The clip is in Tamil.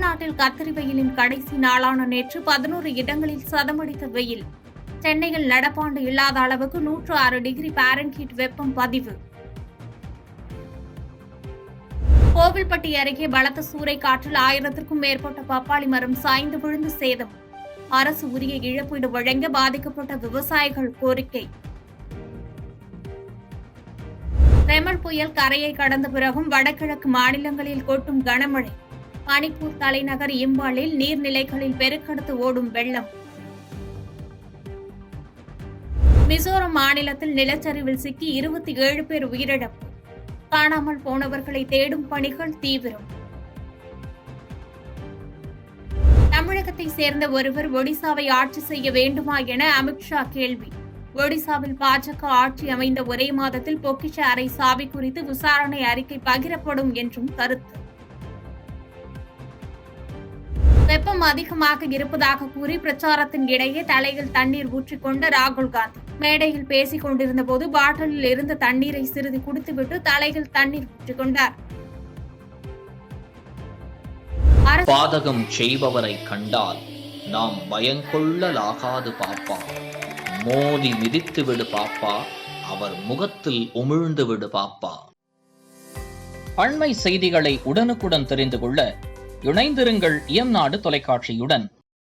தமிழ்நாட்டில் கத்திரி வெயிலின் கடைசி நாளான நேற்று 11 இடங்களில் சதமடித்த வெயில். சென்னையில் நடப்பாண்டு இல்லாத அளவுக்கு 106 டிகிரி பாரன்ஹீட் வெப்பம் பதிவு. கோவில்பட்டி அருகே பலத்த சூறைக்காற்றில் 1000க்கும் மேற்பட்ட பப்பாளி மரம் சாய்ந்து விழுந்து சேதம். அரசு உரிய இழப்பீடு வழங்க பாதிக்கப்பட்ட விவசாயிகள் கோரிக்கை. ரெமல் புயல் கரையை கடந்த பிறகும் வடகிழக்கு மாநிலங்களில் கொட்டும் கனமழை. மணிப்பூர் தலைநகர் இம்பாலில் நீர்நிலைகளில் பெருக்கெடுத்து ஓடும் வெள்ளம். மிசோரம் மாநிலத்தில் நிலச்சரிவில் சிக்கி 27 பேர் உயிரிழப்பு. காணாமல் போனவர்களை தேடும் பணிகள் தீவிரம். தமிழகத்தை சேர்ந்த ஒருவர் ஒடிசாவை ஆட்சி செய்ய வேண்டுமா என அமித்ஷா கேள்வி. ஒடிசாவில் பாஜக ஆட்சி அமைந்த ஒரே மாதத்தில் பொக்கிஷ அறை சாவி குறித்து விசாரணை அறிக்கை பகிரப்படும் என்றும் கருத்து. வெப்பம் அதிகமாக இருப்பதாக கூறி பிரச்சாரத்தின் இடையே தலையில் தண்ணீர் ஊற்றிக்கொண்ட ராகுல் காந்தி மேடையில் பேசிக் கொண்டிருந்த போது பாட்டிலில் இருந்த தண்ணீரை சிறிது குடித்துவிட்டு தலையில் தண்ணீர் ஊற்றிக்கொண்டார். பாதகம் செய்பவரை கண்டால் நாம் பயங்கொள்ளலாகாது பாப்பா, மோதி மிதித்து விடு பாப்பா, அவர் முகத்தில் உமிழ்ந்து விடு பாப்பா. அண்மை செய்திகளை உடனுக்குடன் தெரிந்து கொள்ள இணைந்திருங்கள் இயம்நாடு தொலைக்காட்சியுடன்.